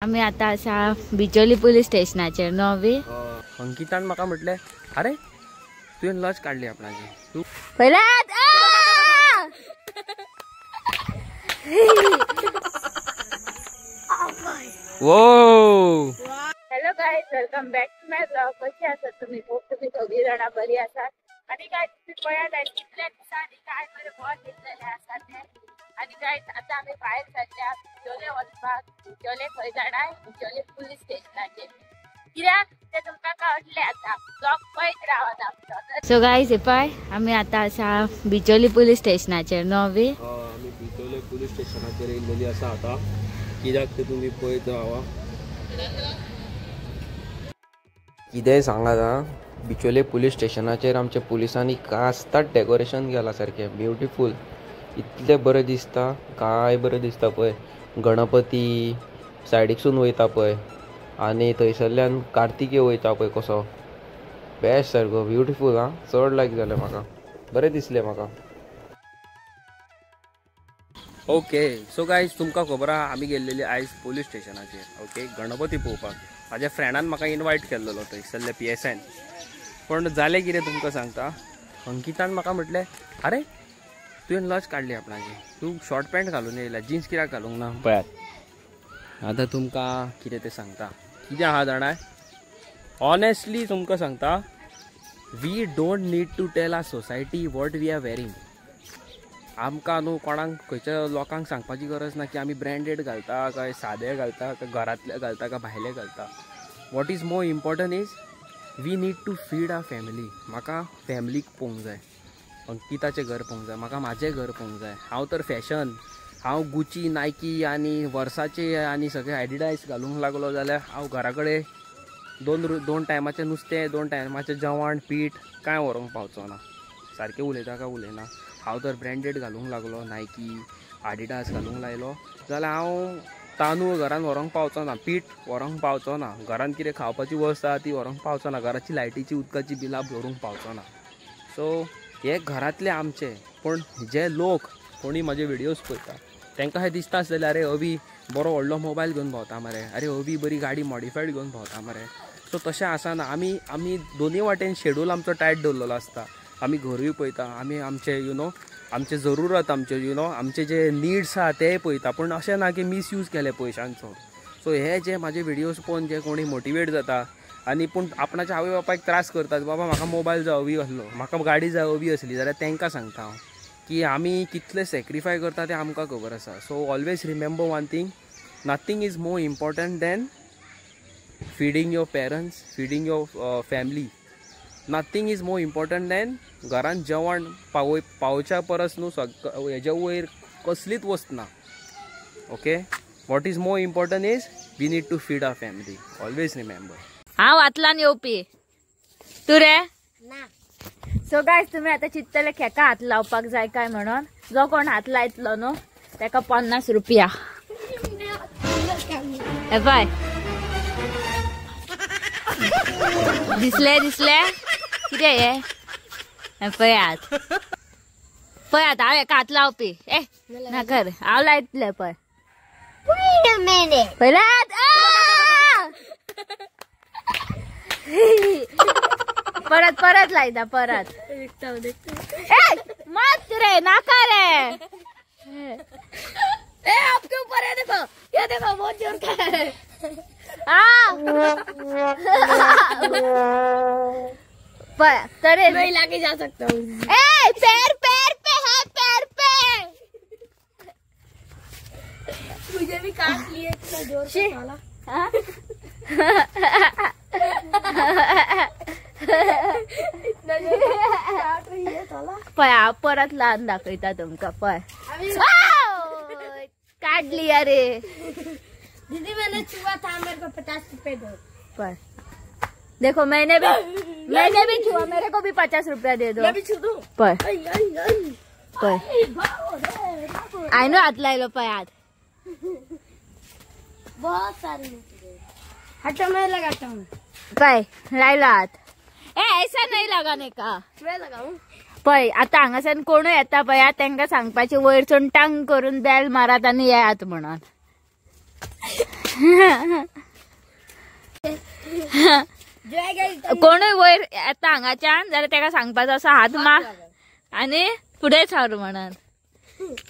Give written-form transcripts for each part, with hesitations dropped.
आम्ही आता असा बिचोली पोलीस स्टेशनाचेर न्हू आम्ही अंकितान म्हाका म्हटले, अरे तुवें लज काढली आपणाची तू पहिल्यात वो hello guys, welcome back to my blog. कशी आसात तुम्ही? खूप तुम्ही दोघी जाणां बरी आसात. आणि काय तुम्ही पळयात आहे कितल्या दिसांनी काय बरे बहुत घेतलेले आसात ते. आणि काय आता आम्ही बाहेर सध्या बिचोले वचपाक. बिचोले खंय जाणाय? बिचोले पोलीस स्टेशनाचेर. कित्याक ते तुमकां कळटले आता. ब्लॉग पळयत रावात आमचो. सो गाईज, हे पळय आम्ही आता असा बिचोली पोलीस स्टेशनाचेर न्हू आम्ही बिचोले पोलीस स्टेशनाचेर येयलेली आसा आता. कित्याक ते तुम्ही पळयत रावा. कितेंय सांगात हा, बिचोले पुलीस स्टेशनाचेर आमच्या पुलिसांनी कास्ताद डेकोरेशन केला सारकें ब्युटिफूल. इतले बरें दिसता, काय बरें दिसता पळय. गणपती सायडीकसून वयता पळय आनी थंयसरल्यान कार्तिकेय वयता पळय कसो. बेस्ट सारको ब्युटिफूल हा. चड लायक जालें म्हाका, बरें दिसलें म्हाका. ओके सो गायज, तुमकां खबर आहा आमी गेल्लेली आयज पोलीस स्टेशनाचेर. ओके, गणपती पळोवपाक. म्हाज्या फ्रेंडान म्हाका इनवायट केल्लो थंयसरल्या PSN. पण जालें कितें तुमकां सांगता. अंकितान म्हाका म्हटलें, अरे तुवें लज काडली आपणाची, तूं शॉर्ट पॅन्ट घालून येयला, जीन्स कित्याक घालूंक ना पळयात. आतां तुमकां कितें तें सांगता. कितें आहा जाणाय, ऑनेस्टली तुमकां सांगता, we don't need to tell our society what we are wearing. आमकां न्हू कोणाक खंयच्या लोकांक सांगपाची गरज ना की आमी ब्रँडेड घालता काय सादे घालता काय घरांतले घालता काय भायले घालता. What is more important is we need to feed our family. म्हाका फॅमिलीक पळोवंक जाय, अंकिताचें घर पळोवंक जाय, म्हाका म्हाजें घर पळोवंक जाय. हांव तर फॅशन, हांव गुची, नायकी आनी वर्साचे आनी सगळे एडिडास घालूंक लागलो जाल्यार हांव घरा कडेन दोन टायमाचें नुस्तें, 2 टायमाचें जेवण, पीठ कांय व्हरूंक पावचो ना. सारकें उलयता काय उलयना. हांव तर ब्रँडेड घालूंक लागलो, नायकी, आडिडास घालूंक लायलो जाल्यार हांव तांदूळ घरान व्हरूंक पावचो ना, पीठ व्हरूंक पावचो ना, घरान कितें खावपाची वस्त आहा ती व्हरूंक पावचो ना, घराची लायटीची उदकाची बिलां भरूंक पावचो ना. सो हे घरांतले आमचे. पण जे लोक कोणी म्हाजे व्हिडियोज पळयता तांकां हें दिसता आसलेलें, अरे अवी बरो व्हडलो मोबायल घेवन भोंवता मरे, अरे अवी बरी गाडी मॉडिफायड घेवन भोंवता मरे. सो तशें आसना. आमी दोनी वाटेन शेड्यूल आमचो टायट दवरलेलो आसता. आमी घरूय पळयता, आमी आमचे आमचे जरुरत, आमचे आमचे जे निड्स आहा ते पळयता. पण अशें ना की मिसयूज केले पयशांचो. सो हे जे म्हाजे व्हिडियोज पळोवन जे कोणी मोटिवेट जाता आनी पूण आपणाच्या आवय बापायक त्रास करतात, बाबा म्हाका मोबायल जाय अवी असलो, म्हाका गाडी जाय अवी असली, जाल्यार तांकां सांगता हांव की आमी कितले सॅक्रिफाय करता तें आमकां खबर आसा. So always remember one thing, nothing is more important than feeding your parents, feeding your family. Nothing is more important than घरान जेवण पावोवच्या परस न्हू हेज्या वयर कसलीच वस्त ना. Okay, what is more important is we need to feed our family. Always remember. हांव हातलान येवपी, तू रे ना. सो गायज, तुम्ही आता चित्तले खेका हात लावपाक जाय काय म्हणून. जो कोण हात लायतलो न्हू ताका 50 रुपया. हे पळय, दिसले कितें हे पळयात हांव हेका हात लावपी. ना कर, हांव लायतले पळय. पळयात परत लायता परत. मत रे, नाका रे. आपके ऊपर है, देखो ये देखो बहुत जोर का है. नहीं लाके जा सकता हूँ. पैर पे है, पैर पे. मुझे भी काट लिए इतना जोर से साला. इतना जोर काट रही है साला. पळय परत लहान दाखयता तुमका. पळय काढली. अरे दीदी, मैंने छुआ था, मेरे को 50 रुपए दो. पर देखो मैंने भी छुआ, मेरे को भी 50 रुपया दे दो. पर आई नो हाथ लाइलो पायात. बहुत सारे हटो, मैं लगाता हूँ. पाय लाइलो हाथ. ऐसा नहीं लगाने का. मैं लगाऊं. पळय आता हांगासान कोणूय येता पळय तांकां सांगपाचें वयरसून टांग करून बेल मारात आनी येयात म्हणून. कोणूय वयर येता हांगाच्यान जाल्यार तेका सांगपाचो असो हात मार आणि पुढे सार म्हणून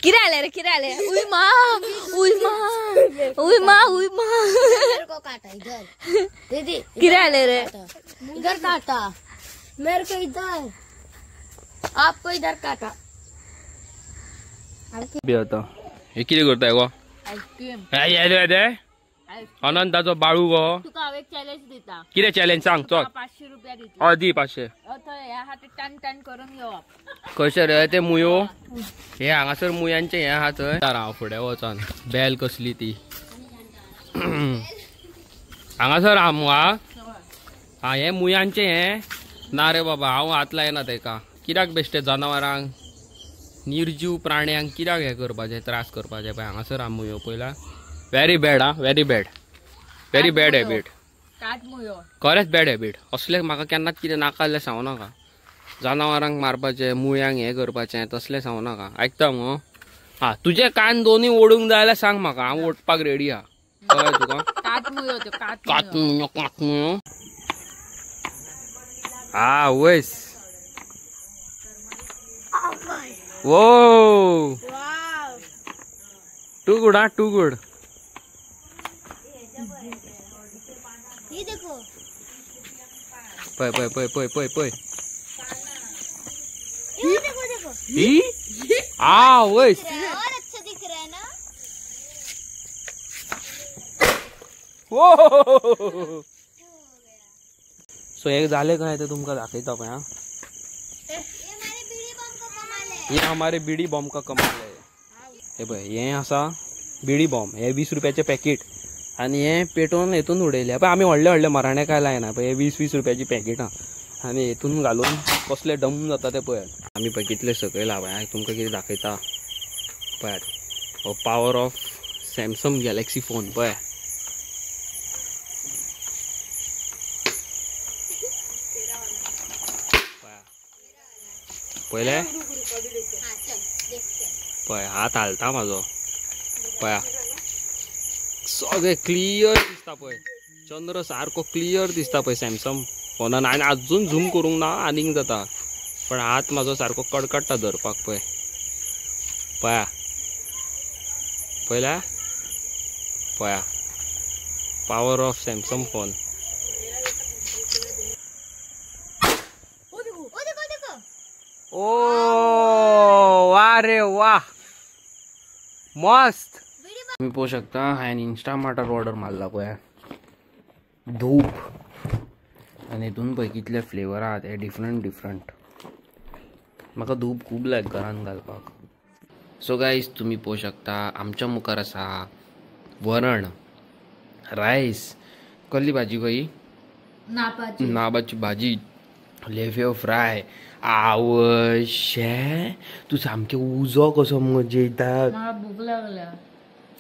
कितें जालें रे कितें जालें उय मा उय मा उय मा उय मा कितें जालें रे इधर काटा मेरे को इधर आपको इधर काटा बी आता हे कितें करताय गो आईस्क्रीम अनंताचो बाळू गो तुका हांव एक चॅलेंज दिता कितें चॅलेंज सांग चल 500 रुपया दिता दी 500 थंय ह्या हाती टन टन करून घेवप कशे रे ते मुयो हे हांगासर मुयांचे हे आहा थंय हांव फुडें वचोन बेल कसली ती हांगासर हा मुआ हा हे मुयांचे हे ना रे बाबा हांव हात लायना तेका कित्याक बेश्टे जनावरांक निर्जीव प्राण्यांक कित्याक हे करपाचे त्रास करपाचे पळय हांगासर हा मुयो पयला व्हेरी बॅड हा very bad very bad habit काट मुयो खरेंच बॅड हॅबीट असले म्हाका केन्नाच कितें नाका जाल्यार सांगू नाका जनावरांक मारपाचें मुयांक हें करपाचें तसलें सांगू नाका आयकता मुगो हा तुजे कान दोन्ही ओडूंक जाय जाल्यार सांग म्हाका हांव ओडपाक रेडी हा कळ्ळें तुका काट मुयो तो काट मुयो हा वयस वो टू गुड हा टू गुड ये देखो पय पय पय पय पय पय ये देखो देखो ही आ वयस और अच्छा दिख रहा है ना सो एक झाले काय ते तुमका दाखयता पळय हा ये हमारे बीड़ी बम ये हमारे बीडी बॉम्ब का को कमाल है कमाल आहे हे पळय हे आसा बीडी बॉम्ब हे 20 रुपयाचे पॅकेट आणि हे पेटोवन हेतून उडयले पळय आमी व्हडले व्हडले मराणे काय लायना पळय हे 20 रुपयाची पॅकेट हा आणि हेतून घालून कसले डम जाता ते पळय आमी पळय कितले सकयला पळय तुमकां कितें दाखयता पळय हो power of Samsung Galaxy phone पळय पहिले पळय हात हालता म्हाजो पळय सगळे क्लियर दिसता पळय चंद्र सारको क्लियर दिसता पळय सॅमसंग फोनान आनी अजून झूम करूंक ना आनीक जाता पण हात म्हाजो सारको कडकडटा धरपाक पळय पळया पळयल्या पळया पावर ऑफ सॅमसंग फोन ओ वा रे वा मस्त तुम्ही पोहू शकता हायन इन्स्टामार्टार ऑर्डर मारला पळय धूप आणि हितून पळय कितले फ्लेवर आहात हे डिफरंट डिफरंट म्हाका धूप खूब लायक घरान घालपाक सो गायज तुम्ही पोवू शकता आमच्या मुखार आसा वरण रायस कसली भाजी गई नाबाची भाजी लेफ्यो फ्राय आवशे तू सामके उजो कसो जेयता मला भूक लागल्या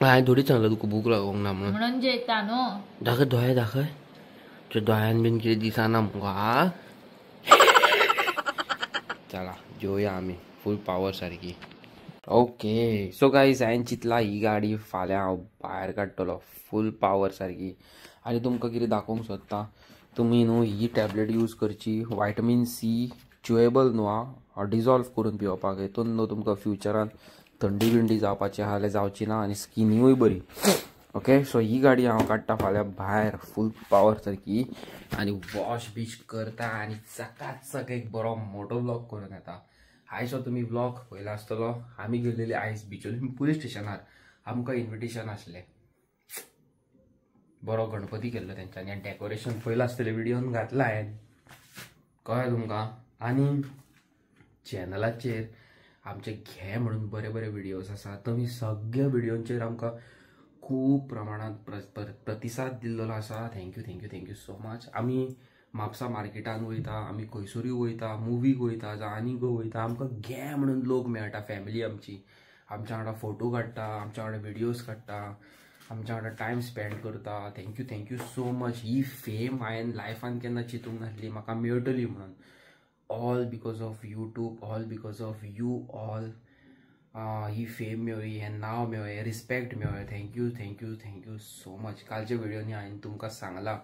हांवें थोडी सांगला तुका भूक लागोंक ना म्हणून जेता न्हू दाखय दोळे दाखय तुज्या दोळ्यान बीन कितें दिसना मुका चला जेवया आमी फूल पावर सारकी ओके सो गायज हांवें चिंतला ही गाडी फाल्यां हांव भायर काडटलो फूल पावर सारकी आनी तुमकां कितें दाखोवंक सोदता तुमी न्हू ही टॅबलेट यूज करची व्हायटमीन सी च्युएबल न्हू हा डिजॉल्व करून पिवपाक हितून न्हू तुमकां फ्युचरान थंडी बिंडी जावपाची आहा जाल्यार जावची ना आनी स्किनूय बरी ओके सो ही गाडी हांव काडटा फाल्यां भायर फूल पावर सारकी आनी वॉश बीश करता आनी चकाचक एक बरो मोटो व्लॉग करून येता आयचो तुमी व्लॉग पयला आसतलो आमी गेल्लेले आयज बिचोली पुलीस स्टेशनार आमकां इन्विटेशन आसलें बरो गणपती केल्लो तेंच्यांनी आनी डेकोरेशन पयला आसतलें व्हिडियोन घातला हांवें कळ्ळें तुमकां आनी चॅनलाचेर आमचे घे म्हणून बरे बरे व्हिडियोज आसा तुमी सगळ्या व्हिडियोंचेर आमकां खूब प्रमाणात प्रतिसाद दिल्लो आसा thank you thank you thank you so much आमी म्हापसा मार्केटान वयता आमी खंयसरूय वयता मुवीक वयता जावं आनीक वयता आमकां घे म्हणून लोक मेळटा फॅमिली आमची आमच्या वांगडा फोटो काडटा आमच्या वांगडा व्हिडियोज काडटा आमच्या वांगडा टायम स्पेंड करता थँक्यू सो मच ही फेम हांवें लायफान केन्ना चिंतूंक नासली म्हाका मेळटली म्हणून all because of YouTube all because of you all he fame मेळ्ळी, हें नांव मेळ्ळें, रिस्पेक्ट मेळ्ळें. Thank you thank you thank you so much. कालच्या व्हिडिओनी हांवें तुमकां सांगलां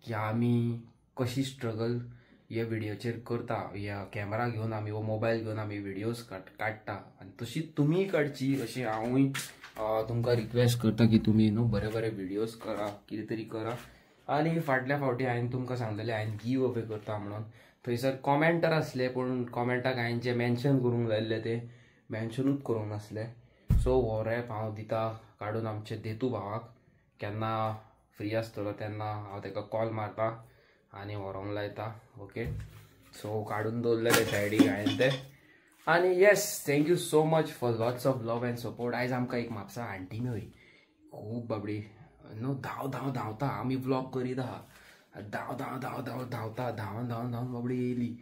की आमी कशी स्ट्रगल ह्या व्हिडिओचेर करता. ह्या कॅमेरा घेवन आमी वो मोबायल घेवन आमी व्हिडिओज काडटा आनी तशीच तुमीय काडची अशी हांवूय तुमकां रिक्वेस्ट करता की तुमी न्हू बरे बरे व्हिडिओज करा, कितें तरी करा. आनी फाटल्या फावटी हांवें तुमकां सांगलेलें हांवें गीव अवे करता म्हणून. थंयसर कॉमेंटर आसले पूण कॉमेंटाक हांवें जे मेन्शन करूंक लायिल्ले ते मेन्शनूच करूंक नासले. सो हो रॅप हांव दिता काडून आमचे देतू भावाक. केन्ना फ्री आसतलो तेन्ना हांव ताका कॉल मारता आनी व्हरोंक लायता. ओके, सो काडून दवरले ते सायडीक हांवें ते. आनी yes, thank you so much for lots of love and support. आयज आमकां एक म्हापसा आंटी मेळ्ळी, खूब बाबडी न्हू. धांवता आमी व्लॉग करीत आहा, धांवता धांवन बाबडी येयली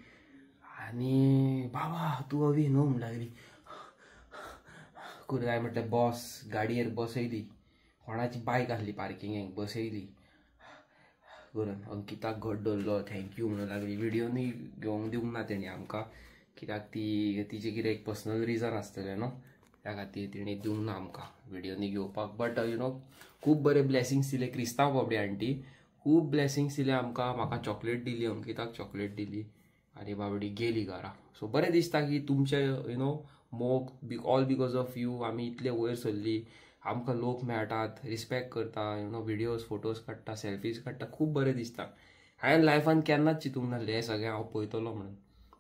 आनी बाबा तूं अवी न्हू म्हणून लागली. करून हांवें म्हटलें बॉस, गाडयेर बसयली, कोणाची बायक आसली पार्किंगेक, बसयली करून अंकिताक घट धरलो, थँक्यू म्हणून लागली. व्हिडिओनी घेवंक दिवंक ना तेणी आमकां, कित्याक तिचें कितें एक पर्सनल रिजन आसतलें न्हू, त्या खातीर तिणें दिवंक ना आमकां व्हिडिओनी घेवपाक. बट यू नो खूब बरे ब्लेसिंग्स दिले. क्रिस्तांव बाबडी आंटी खूब ब्लेसिंग्स दिले आमकां. म्हाका चॉकलेट दिली, अंकिताक चॉकलेट दिली आनी बाबडी गेली घरा. सो बरें दिसता की तुमचे यू नो मोग ऑल बिकॉज ऑफ यू आमी इतले वयर सरली. आमकां लोक मेळटात, रिस्पेक्ट करता, यू नो व्हिडिओज फोटोज काडटा, सेल्फीज काडटा, खूब बरें दिसता. हांवें लायफान केन्नाच चिंतूंक नासलें हें सगळें हांव पळयतलो म्हणून.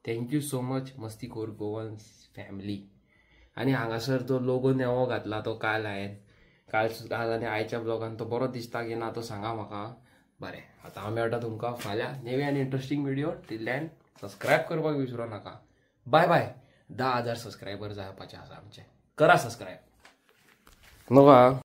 थँक्यू सो मच मस्तीखोर गोवन्स फॅमिली. आनी हांगासर तो लोगो नेवो घातला तो काल आनी आयच्या ब्लॉगान तो बरो दिसता की ना तो सांगा म्हाका. बरें, आतां हांव मेळटा तुमकां फाल्यां नेवी आनी इंट्रस्टींग व्हिडिओ. तितल्यान सबस्क्रायब करपाक विसरूं नाका. Bye bye. 10,000 सबस्क्रायबर जावपाचे आसा आमचे. करा सबस्क्रायब. नोका